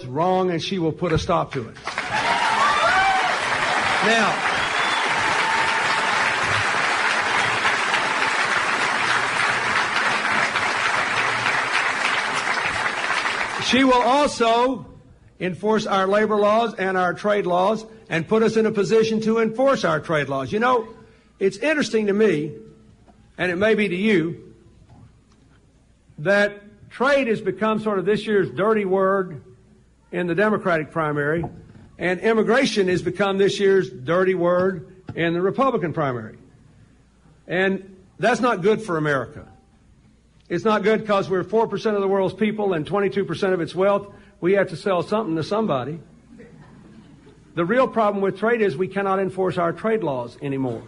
wrong, and she will put a stop to it. Now, she will also enforce our labor laws and our trade laws and put us in a position to enforce our trade laws. You know, it's interesting to me, and it may be to you, that trade has become sort of this year's dirty word in the Democratic primary, and immigration has become this year's dirty word in the Republican primary. And that's not good for America. It's not good because we're 4% of the world's people and 22% of its wealth. We have to sell something to somebody. The real problem with trade is we cannot enforce our trade laws anymore.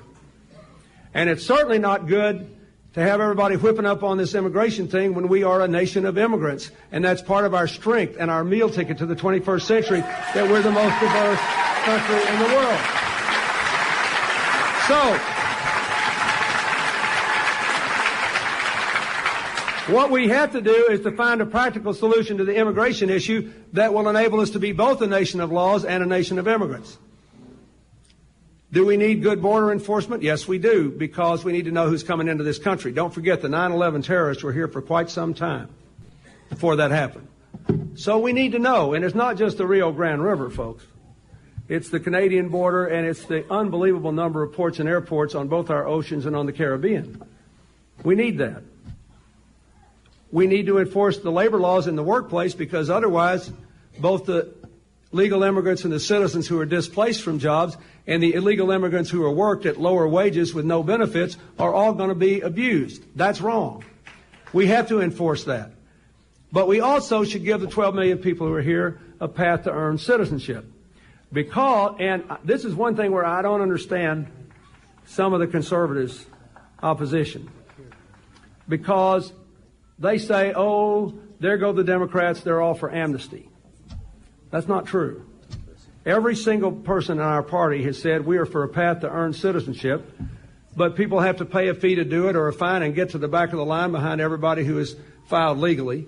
And it's certainly not good to have everybody whipping up on this immigration thing when we are a nation of immigrants. And that's part of our strength and our meal ticket to the 21st century, that we're the most diverse country in the world. So, what we have to do is to find a practical solution to the immigration issue that will enable us to be both a nation of laws and a nation of immigrants. Do we need good border enforcement? Yes, we do, because we need to know who's coming into this country. Don't forget the 9/11 terrorists were here for quite some time before that happened. So we need to know, and it's not just the Rio Grande River, folks. It's the Canadian border, and it's the unbelievable number of ports and airports on both our oceans and on the Caribbean. We need that. We need to enforce the labor laws in the workplace, because otherwise both the legal immigrants and the citizens who are displaced from jobs and the illegal immigrants who are worked at lower wages with no benefits are all going to be abused. That's wrong. We have to enforce that. But we also should give the 12 million people who are here a path to earn citizenship. Because, and this is one thing where I don't understand some of the conservatives' opposition, because they say, oh, there go the Democrats, they're all for amnesty. That's not true. Every single person in our party has said we are for a path to earn citizenship, but people have to pay a fee to do it, or a fine, and get to the back of the line behind everybody who is filed legally.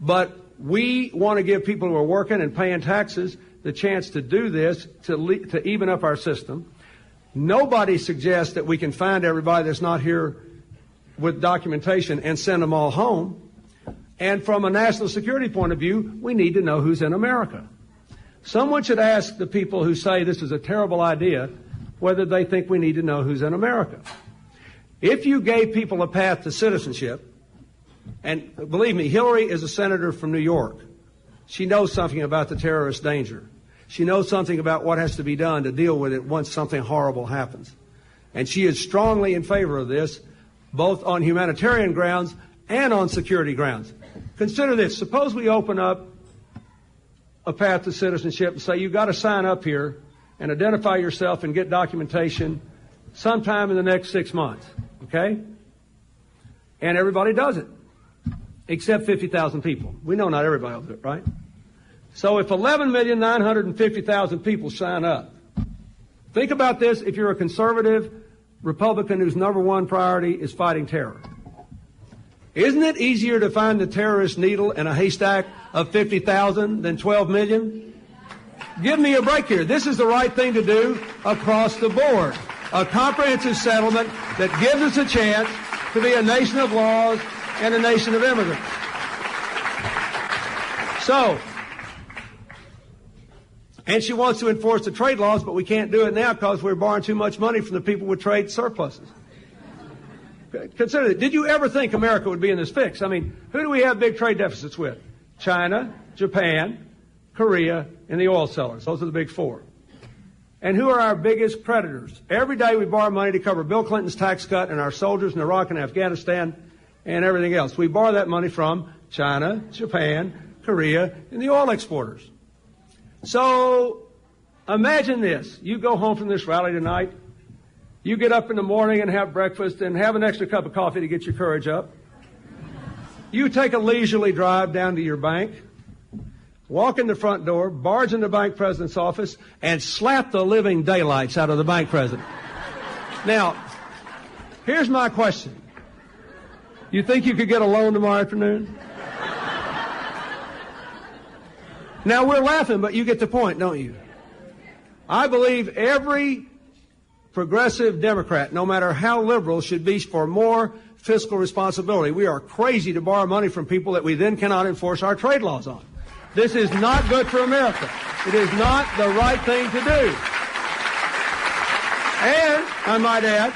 But we want to give people who are working and paying taxes the chance to do this, to even up our system. Nobody suggests that we can find everybody that's not here with documentation and send them all home. And from a national security point of view, we need to know who's in America. Someone should ask the people who say this is a terrible idea whether they think we need to know who's in America. If you gave people a path to citizenship, and believe me, Hillary is a senator from New York. She knows something about the terrorist danger. She knows something about what has to be done to deal with it once something horrible happens. And she is strongly in favor of this, both on humanitarian grounds and on security grounds. Consider this. Suppose we open up a path to citizenship and say you've got to sign up here and identify yourself and get documentation sometime in the next 6 months, okay? And everybody does it, except 50,000 people. We know not everybody will do it, right? So if 11,950,000 people sign up, think about this if you're a conservative Republican whose number one priority is fighting terror. Isn't it easier to find the terrorist needle in a haystack of 50,000 than 12 million? Give me a break here. This is the right thing to do across the board. A comprehensive settlement that gives us a chance to be a nation of laws and a nation of immigrants. So, and she wants to enforce the trade laws, but we can't do it now because we're borrowing too much money from the people with trade surpluses. Consider that. Did you ever think America would be in this fix? I mean, who do we have big trade deficits with? China, Japan, Korea, and the oil sellers. Those are the big four. And who are our biggest creditors? Every day we borrow money to cover Bill Clinton's tax cut and our soldiers in Iraq and Afghanistan and everything else. We borrow that money from China, Japan, Korea, and the oil exporters. So imagine this. You go home from this rally tonight. You get up in the morning and have breakfast and have an extra cup of coffee to get your courage up. You take a leisurely drive down to your bank, walk in the front door, barge in the bank president's office, and slap the living daylights out of the bank president. Now, here's my question. You think you could get a loan tomorrow afternoon? Now, we're laughing, but you get the point, don't you? I believe every progressive Democrat, no matter how liberal, should be for more fiscal responsibility. We are crazy to borrow money from people that we then cannot enforce our trade laws on. This is not good for America. It is not the right thing to do. And, I might add,